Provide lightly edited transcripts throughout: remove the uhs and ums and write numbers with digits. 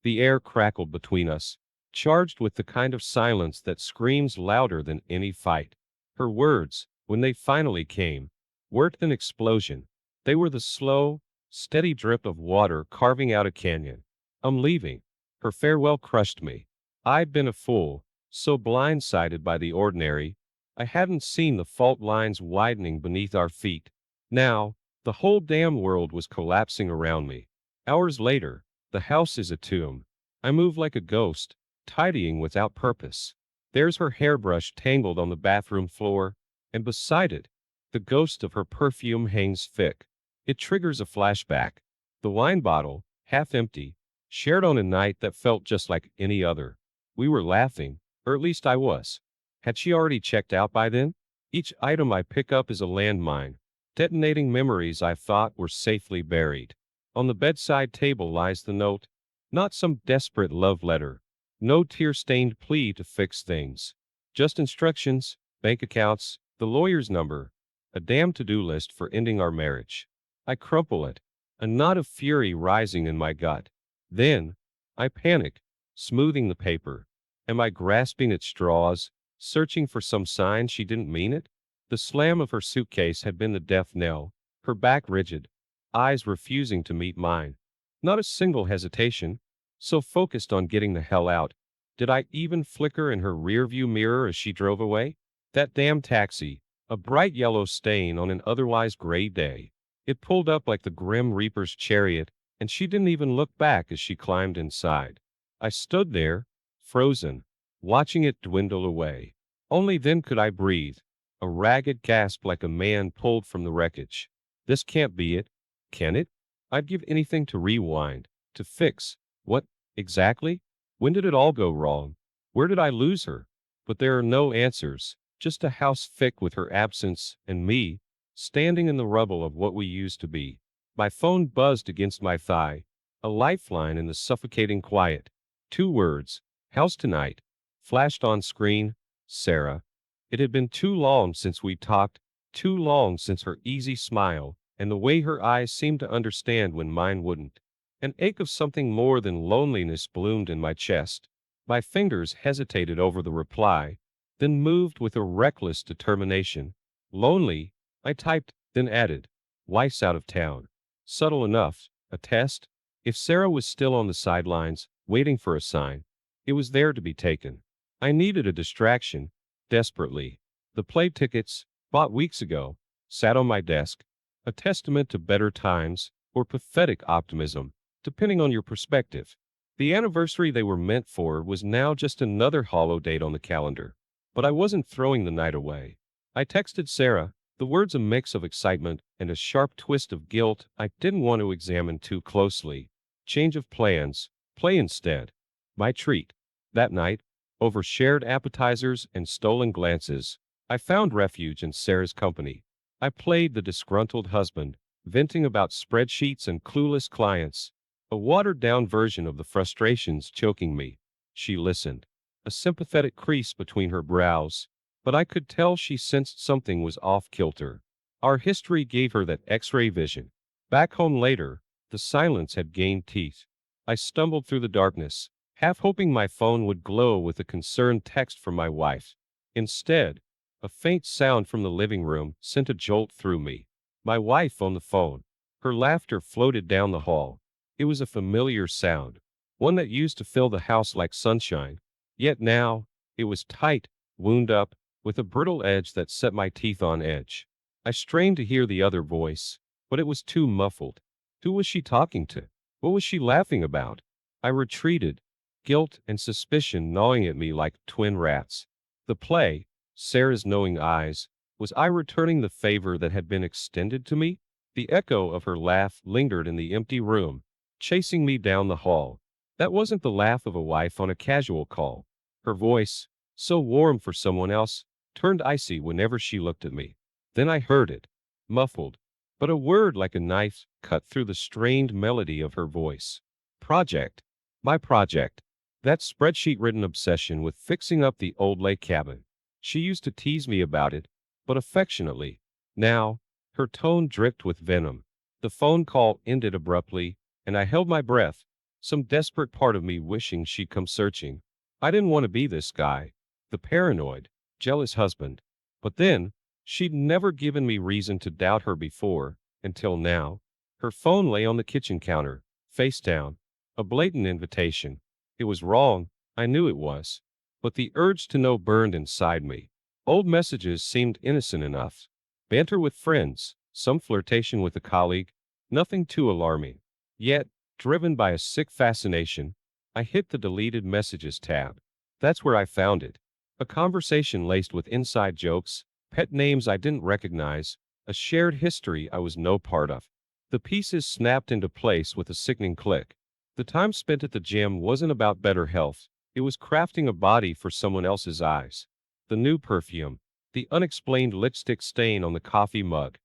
The air crackled between us, charged with the kind of silence that screams louder than any fight. Her words, when they finally came, weren't an explosion. They were the slow, steady drip of water carving out a canyon. I'm leaving. Her farewell crushed me. I'd been a fool, so blindsided by the ordinary, I hadn't seen the fault lines widening beneath our feet. Now, the whole damn world was collapsing around me. Hours later, the house is a tomb. I move like a ghost, tidying without purpose. There's her hairbrush tangled on the bathroom floor, and beside it, the ghost of her perfume hangs thick. It triggers a flashback. The wine bottle, half empty, shared on a night that felt just like any other. We were laughing, or at least I was. Had she already checked out by then? Each item I pick up is a landmine, detonating memories I thought were safely buried. On the bedside table lies the note, not some desperate love letter, no tear-stained plea to fix things. Just instructions, bank accounts, the lawyer's number, a damn to-do list for ending our marriage. I crumple it, a knot of fury rising in my gut. Then, I panic, smoothing the paper. Am I grasping at straws, searching for some sign she didn't mean it? The slam of her suitcase had been the death knell, her back rigid, eyes refusing to meet mine. Not a single hesitation, so focused on getting the hell out. Did I even flicker in her rearview mirror as she drove away? That damn taxi, a bright yellow stain on an otherwise gray day. It pulled up like the Grim Reaper's chariot, and she didn't even look back as she climbed inside. I stood there, frozen, watching it dwindle away. Only then could I breathe, a ragged gasp like a man pulled from the wreckage. This can't be it, can it? I'd give anything to rewind, to fix. What, exactly? When did it all go wrong? Where did I lose her? But there are no answers, just a house thick with her absence, and me, standing in the rubble of what we used to be. My phone buzzed against my thigh, a lifeline in the suffocating quiet. 2 words, "How's tonight?" flashed on screen. Sarah. It had been too long since we talked, too long since her easy smile, and the way her eyes seemed to understand when mine wouldn't. An ache of something more than loneliness bloomed in my chest. My fingers hesitated over the reply, then moved with a reckless determination. Lonely, I typed, then added, "Wife's out of town." Subtle enough, a test. If Sarah was still on the sidelines, waiting for a sign, it was there to be taken. I needed a distraction, desperately. The play tickets, bought weeks ago, sat on my desk, a testament to better times, or pathetic optimism, depending on your perspective. The anniversary they were meant for was now just another hollow date on the calendar. But I wasn't throwing the night away. I texted Sarah, the words a mix of excitement and a sharp twist of guilt I didn't want to examine too closely. Change of plans, play instead. My treat. That night, over shared appetizers and stolen glances, I found refuge in Sarah's company. I played the disgruntled husband, venting about spreadsheets and clueless clients, a watered-down version of the frustrations choking me. She listened, a sympathetic crease between her brows, but I could tell she sensed something was off-kilter. Our history gave her that X-ray vision. Back home later, the silence had gained teeth. I stumbled through the darkness, half hoping my phone would glow with a concerned text from my wife. Instead, a faint sound from the living room sent a jolt through me. My wife on the phone. Her laughter floated down the hall. It was a familiar sound, one that used to fill the house like sunshine. Yet now, it was tight, wound up, with a brittle edge that set my teeth on edge. I strained to hear the other voice, but it was too muffled. Who was she talking to? What was she laughing about? I retreated, guilt and suspicion gnawing at me like twin rats. The play, Sarah's knowing eyes, was I returning the favor that had been extended to me? The echo of her laugh lingered in the empty room, chasing me down the hall. That wasn't the laugh of a wife on a casual call. Her voice, so warm for someone else, turned icy whenever she looked at me. Then I heard it, muffled, but a word like a knife cut through the strained melody of her voice. Project. My project. That spreadsheet-ridden obsession with fixing up the old lake cabin. She used to tease me about it, but affectionately. Now, her tone dripped with venom. The phone call ended abruptly, and I held my breath, some desperate part of me wishing she'd come searching. I didn't want to be this guy, the paranoid, jealous husband. But then, she'd never given me reason to doubt her before, until now. Her phone lay on the kitchen counter, face down, a blatant invitation. It was wrong, I knew it was. But the urge to know burned inside me. Old messages seemed innocent enough. Banter with friends, some flirtation with a colleague, nothing too alarming. Yet, driven by a sick fascination, I hit the deleted messages tab. That's where I found it. A conversation laced with inside jokes, pet names I didn't recognize, a shared history I was no part of. The pieces snapped into place with a sickening click. The time spent at the gym wasn't about better health, it was crafting a body for someone else's eyes. The new perfume, the unexplained lipstick stain on the coffee mug.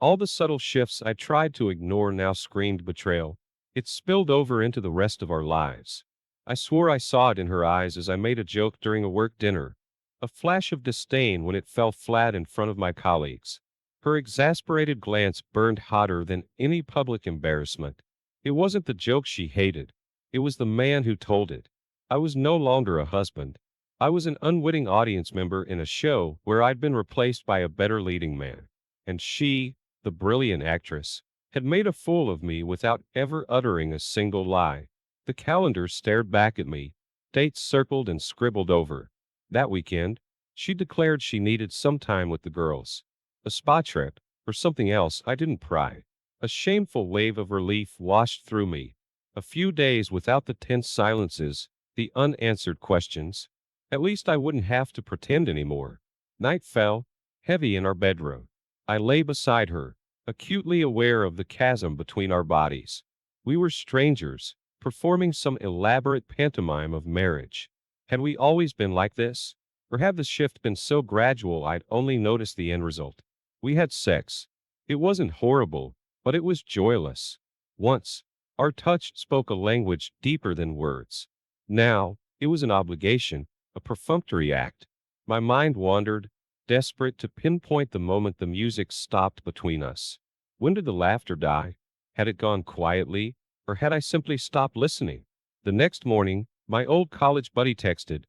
All the subtle shifts I tried to ignore now screamed betrayal. It spilled over into the rest of our lives. I swore I saw it in her eyes as I made a joke during a work dinner. A flash of disdain when it fell flat in front of my colleagues. Her exasperated glance burned hotter than any public embarrassment. It wasn't the joke she hated. It was the man who told it. I was no longer a husband. I was an unwitting audience member in a show where I'd been replaced by a better leading man. And she, the brilliant actress, had made a fool of me without ever uttering a single lie. The calendar stared back at me, dates circled and scribbled over. That weekend, she declared she needed some time with the girls. A spa trip, or something else I didn't pry. A shameful wave of relief washed through me. A few days without the tense silences, the unanswered questions. At least I wouldn't have to pretend anymore. Night fell, heavy in our bedroom. I lay beside her, acutely aware of the chasm between our bodies. We were strangers, performing some elaborate pantomime of marriage. Had we always been like this? Or had the shift been so gradual I'd only noticed the end result? We had sex. It wasn't horrible, but it was joyless. Once, our touch spoke a language deeper than words. Now, it was an obligation, a perfunctory act. My mind wandered, desperate to pinpoint the moment the music stopped between us. When did the laughter die? Had it gone quietly, or had I simply stopped listening? The next morning, my old college buddy texted,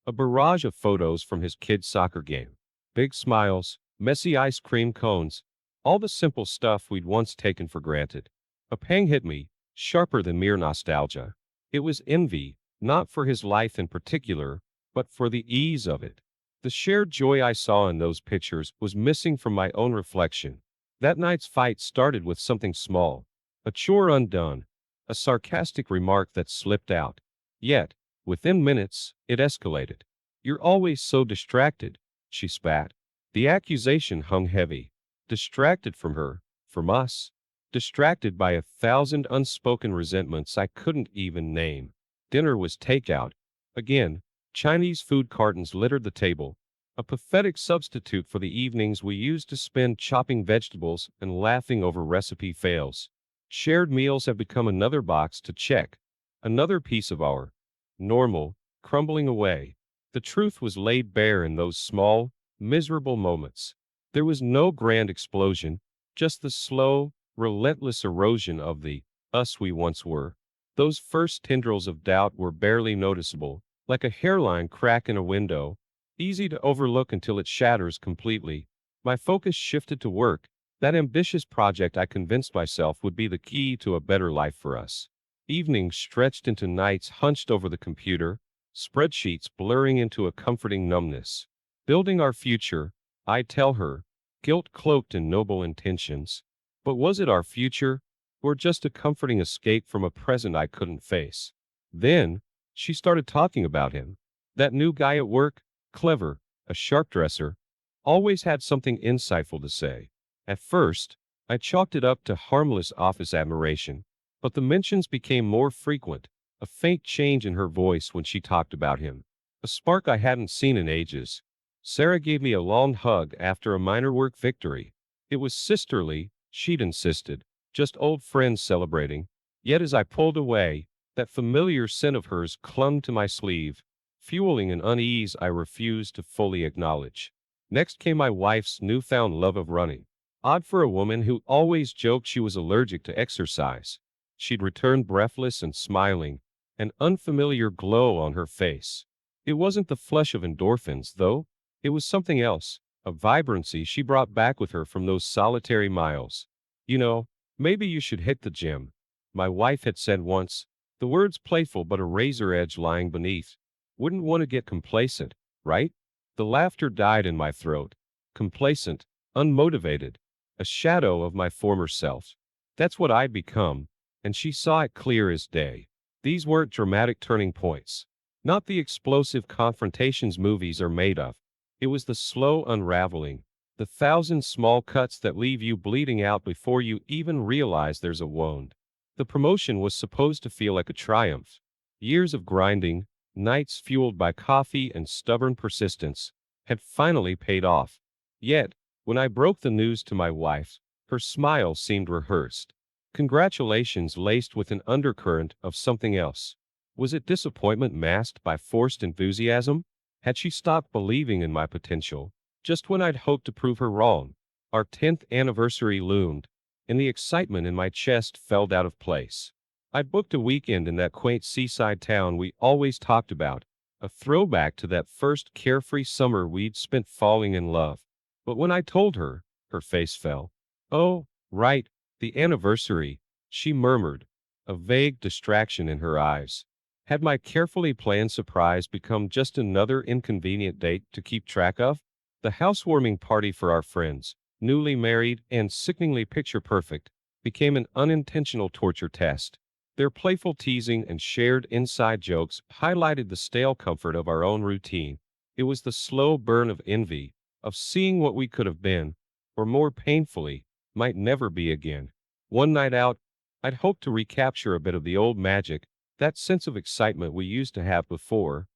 a barrage of photos from his kid's soccer game. Big smiles, messy ice cream cones, all the simple stuff we'd once taken for granted. A pang hit me, sharper than mere nostalgia. It was envy, not for his life in particular, but for the ease of it. The shared joy I saw in those pictures was missing from my own reflection. That night's fight started with something small, a chore undone, a sarcastic remark that slipped out. Yet, within minutes, it escalated. You're always so distracted, she spat. The accusation hung heavy. Distracted from her, from us. Distracted by 1,000 unspoken resentments I couldn't even name. Dinner was takeout. Again, Chinese food cartons littered the table, a pathetic substitute for the evenings we used to spend chopping vegetables and laughing over recipe fails. Shared meals have become another box to check, another piece of our normal crumbling away. The truth was laid bare in those small, miserable moments. There was no grand explosion, just the slow, relentless erosion of the us we once were. Those first tendrils of doubt were barely noticeable, like a hairline crack in a window, easy to overlook until it shatters completely. My focus shifted to work, that ambitious project I convinced myself would be the key to a better life for us. Evenings stretched into nights hunched over the computer, spreadsheets blurring into a comforting numbness. Building our future, I tell her, guilt cloaked in noble intentions. But was it our future, or just a comforting escape from a present I couldn't face? Then, she started talking about him. That new guy at work, clever, a sharp dresser, always had something insightful to say. At first, I chalked it up to harmless office admiration, but the mentions became more frequent, a faint change in her voice when she talked about him. A spark I hadn't seen in ages. Sarah gave me a long hug after a minor work victory. It was sisterly, she'd insisted, just old friends celebrating. Yet as I pulled away, that familiar scent of hers clung to my sleeve, fueling an unease I refused to fully acknowledge. Next came my wife's newfound love of running. Odd for a woman who always joked she was allergic to exercise. She'd returned breathless and smiling, an unfamiliar glow on her face. It wasn't the flush of endorphins, though. It was something else, a vibrancy she brought back with her from those solitary miles. You know, maybe you should hit the gym, my wife had said once, the words playful but a razor edge lying beneath. Wouldn't want to get complacent, right? The laughter died in my throat. Complacent, unmotivated, a shadow of my former self. That's what I'd become, and she saw it clear as day. These weren't dramatic turning points. Not the explosive confrontations movies are made of. It was the slow unraveling, the thousand small cuts that leave you bleeding out before you even realize there's a wound. The promotion was supposed to feel like a triumph. Years of grinding, nights fueled by coffee and stubborn persistence, had finally paid off. Yet, when I broke the news to my wife, her smile seemed rehearsed. Congratulations laced with an undercurrent of something else. Was it disappointment masked by forced enthusiasm? Had she stopped believing in my potential, just when I'd hoped to prove her wrong? Our 10th anniversary loomed, and the excitement in my chest felt out of place. I'd booked a weekend in that quaint seaside town we always talked about, a throwback to that first carefree summer we'd spent falling in love. But when I told her, her face fell. Oh, right, the anniversary, she murmured, a vague distraction in her eyes. Had my carefully planned surprise become just another inconvenient date to keep track of? The housewarming party for our friends, newly married and sickeningly picture-perfect, became an unintentional torture test. Their playful teasing and shared inside jokes highlighted the stale comfort of our own routine. It was the slow burn of envy, of seeing what we could have been, or more painfully, might never be again. One night out, I'd hoped to recapture a bit of the old magic, that sense of excitement we used to have before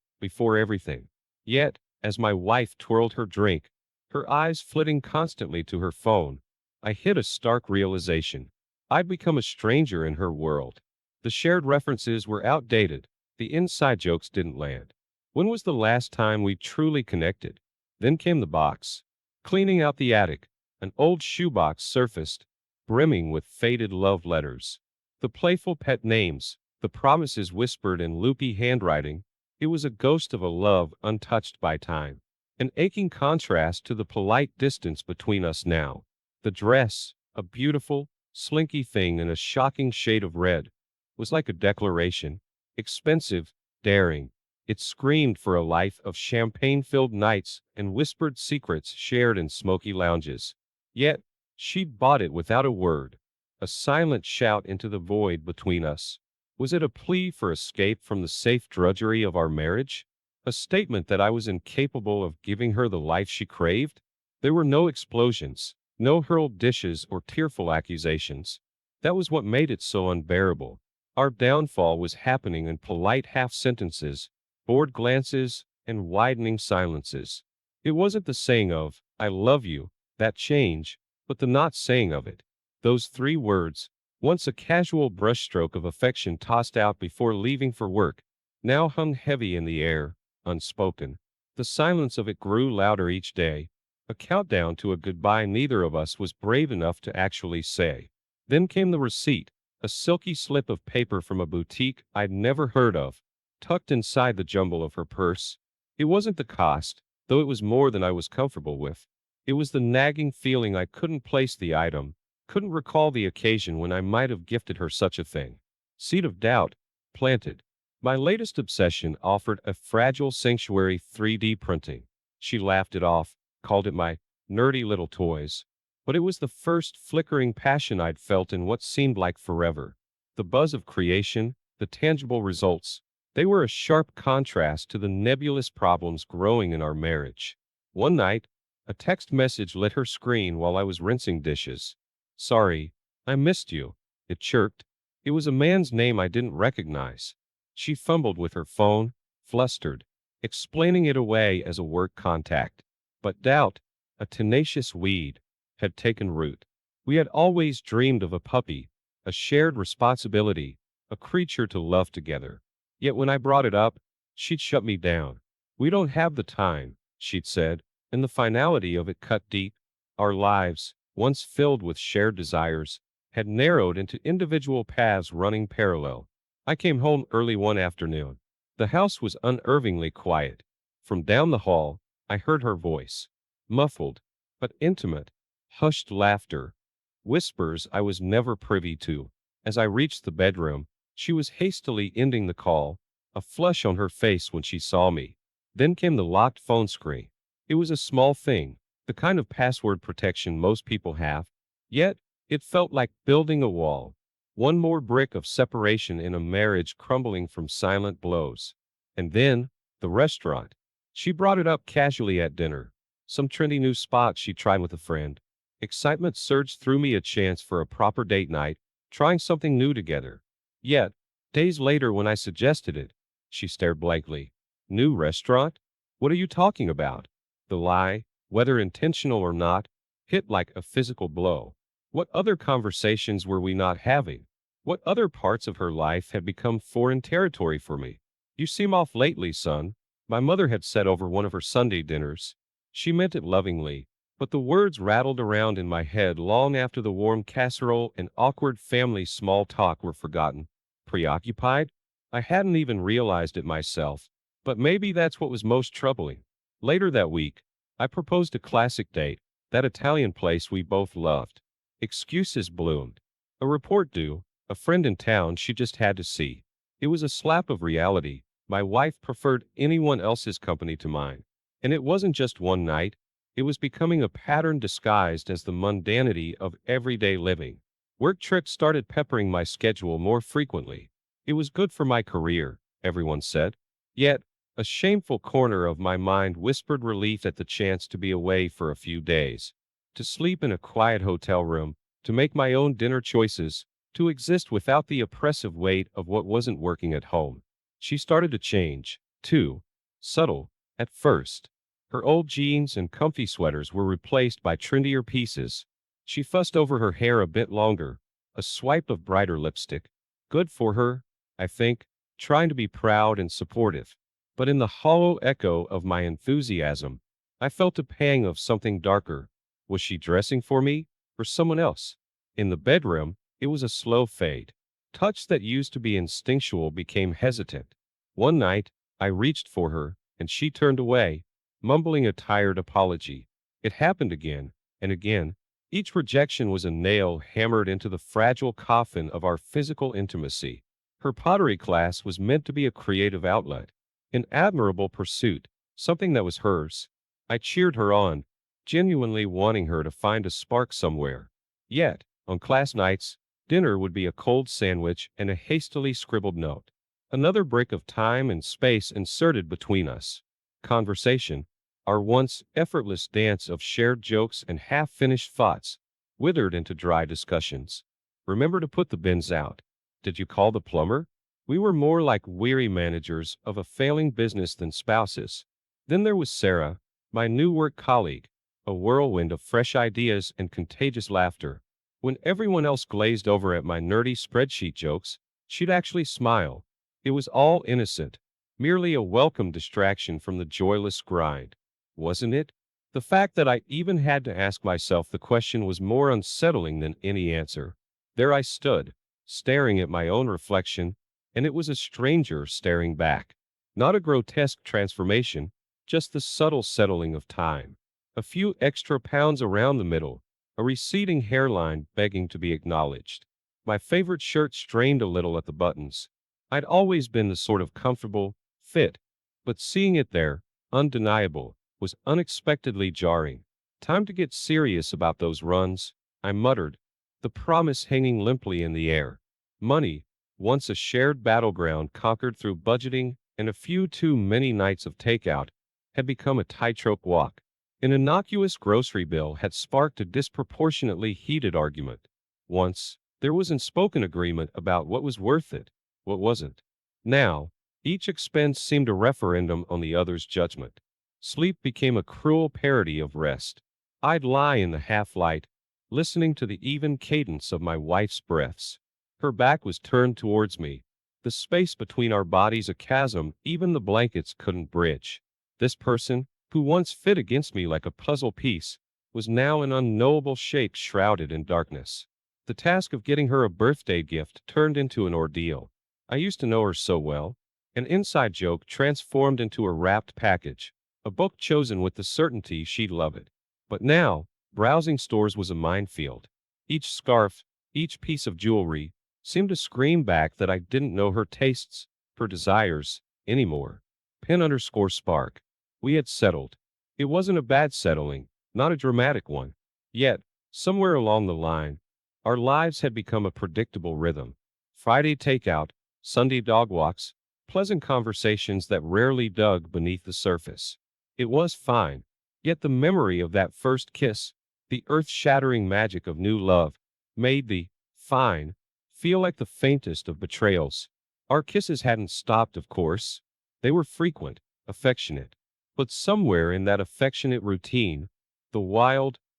everything. Yet, as my wife twirled her drink, her eyes flitting constantly to her phone, I hit a stark realization. I'd become a stranger in her world. The shared references were outdated. The inside jokes didn't land. When was the last time we truly connected? Then came the box. Cleaning out the attic, an old shoebox surfaced, brimming with faded love letters. The playful pet names, the promises whispered in loopy handwriting, it was a ghost of a love untouched by time. An aching contrast to the polite distance between us now. The dress, a beautiful, slinky thing in a shocking shade of red, was like a declaration. Expensive, daring. It screamed for a life of champagne-filled nights and whispered secrets shared in smoky lounges. Yet, she'd bought it without a word. A silent shout into the void between us. Was it a plea for escape from the safe drudgery of our marriage? A statement that I was incapable of giving her the life she craved? There were no explosions, no hurled dishes or tearful accusations. That was what made it so unbearable. Our downfall was happening in polite half-sentences, bored glances, and widening silences. It wasn't the saying of, I love you, that change, but the not saying of it. Those 3 words, once a casual brushstroke of affection tossed out before leaving for work, now hung heavy in the air, unspoken. The silence of it grew louder each day, a countdown to a goodbye neither of us was brave enough to actually say. Then came the receipt, a silky slip of paper from a boutique I'd never heard of, tucked inside the jumble of her purse. It wasn't the cost, though it was more than I was comfortable with. It was the nagging feeling I couldn't place the item, couldn't recall the occasion when I might have gifted her such a thing. Seed of doubt, planted. My latest obsession offered a fragile sanctuary 3D printing. She laughed it off, called it my nerdy little toys. But it was the first flickering passion I'd felt in what seemed like forever. The buzz of creation, the tangible results, they were a sharp contrast to the nebulous problems growing in our marriage. One night, a text message lit her screen while I was rinsing dishes. Sorry, I missed you, it chirped. It was a man's name I didn't recognize. She fumbled with her phone, flustered, explaining it away as a work contact. But doubt, a tenacious weed, had taken root. We had always dreamed of a puppy, a shared responsibility, a creature to love together. Yet when I brought it up, she'd shut me down. We don't have the time, she'd said, and the finality of it cut deep. Our lives, once filled with shared desires, had narrowed into individual paths running parallel. I came home early one afternoon. The house was unnervingly quiet. From down the hall, I heard her voice. Muffled, but intimate, hushed laughter, whispers I was never privy to. As I reached the bedroom, she was hastily ending the call, a flush on her face when she saw me. Then came the locked phone screen. It was a small thing, the kind of password protection most people have, yet it felt like building a wall. One more brick of separation in a marriage crumbling from silent blows. And then, the restaurant. She brought it up casually at dinner. Some trendy new spot she tried with a friend. Excitement surged through me, a chance for a proper date night, trying something new together. Yet, days later when I suggested it, she stared blankly. New restaurant? What are you talking about? The lie, whether intentional or not, hit like a physical blow. What other conversations were we not having? What other parts of her life had become foreign territory for me? You seem off lately, son, my mother had said over one of her Sunday dinners. She meant it lovingly, but the words rattled around in my head long after the warm casserole and awkward family small talk were forgotten. Preoccupied? I hadn't even realized it myself, but maybe that's what was most troubling. Later that week, I proposed a classic date, that Italian place we both loved. Excuses bloomed. A report due, a friend in town she just had to see. It was a slap of reality. My wife preferred anyone else's company to mine. And it wasn't just one night, it was becoming a pattern disguised as the mundanity of everyday living. Work trips started peppering my schedule more frequently. It was good for my career, everyone said. Yet, a shameful corner of my mind whispered relief at the chance to be away for a few days. To sleep in a quiet hotel room, to make my own dinner choices, to exist without the oppressive weight of what wasn't working at home. She started to change, too. Subtle, at first. Her old jeans and comfy sweaters were replaced by trendier pieces. She fussed over her hair a bit longer, a swipe of brighter lipstick. Good for her, I think, trying to be proud and supportive. But in the hollow echo of my enthusiasm, I felt a pang of something darker. Was she dressing for me, or someone else? In the bedroom, it was a slow fade. Touch that used to be instinctual became hesitant. One night, I reached for her, and she turned away, mumbling a tired apology. It happened again, and again. Each rejection was a nail hammered into the fragile coffin of our physical intimacy. Her pottery class was meant to be a creative outlet, an admirable pursuit, something that was hers. I cheered her on, genuinely wanting her to find a spark somewhere. Yet, on class nights, dinner would be a cold sandwich and a hastily scribbled note. Another brick of time and space inserted between us. Conversation, our once effortless dance of shared jokes and half-finished thoughts, withered into dry discussions. Remember to put the bins out. Did you call the plumber? We were more like weary managers of a failing business than spouses. Then there was Sarah, my new work colleague, a whirlwind of fresh ideas and contagious laughter. When everyone else glazed over at my nerdy spreadsheet jokes, she'd actually smile. It was all innocent, merely a welcome distraction from the joyless grind. Wasn't it? The fact that I even had to ask myself the question was more unsettling than any answer. There I stood, staring at my own reflection, and it was a stranger staring back. Not a grotesque transformation, just the subtle settling of time. A few extra pounds around the middle, a receding hairline begging to be acknowledged. My favorite shirt strained a little at the buttons. I'd always been the sort of comfortable, fit, but seeing it there, undeniable, was unexpectedly jarring. Time to get serious about those runs, I muttered, the promise hanging limply in the air. Money, once a shared battleground conquered through budgeting and a few too many nights of takeout, had become a tightrope walk. An innocuous grocery bill had sparked a disproportionately heated argument. Once, there was unspoken agreement about what was worth it, what wasn't. Now, each expense seemed a referendum on the other's judgment. Sleep became a cruel parody of rest. I'd lie in the half-light, listening to the even cadence of my wife's breaths. Her back was turned towards me, the space between our bodies a chasm even the blankets couldn't bridge. This person, who once fit against me like a puzzle piece, was now an unknowable shape shrouded in darkness. The task of getting her a birthday gift turned into an ordeal. I used to know her so well. An inside joke transformed into a wrapped package, a book chosen with the certainty she'd love it. But now, browsing stores was a minefield. Each scarf, each piece of jewelry, seemed to scream back that I didn't know her tastes, her desires, anymore. Pin_spark. We had settled. It wasn't a bad settling, not a dramatic one. Yet, somewhere along the line, our lives had become a predictable rhythm. Friday takeout, Sunday dog walks, pleasant conversations that rarely dug beneath the surface. It was fine, yet the memory of that first kiss, the earth-shattering magic of new love, made the fine feel like the faintest of betrayals. Our kisses hadn't stopped, of course. They were frequent, affectionate. But somewhere in that affectionate routine, the wild,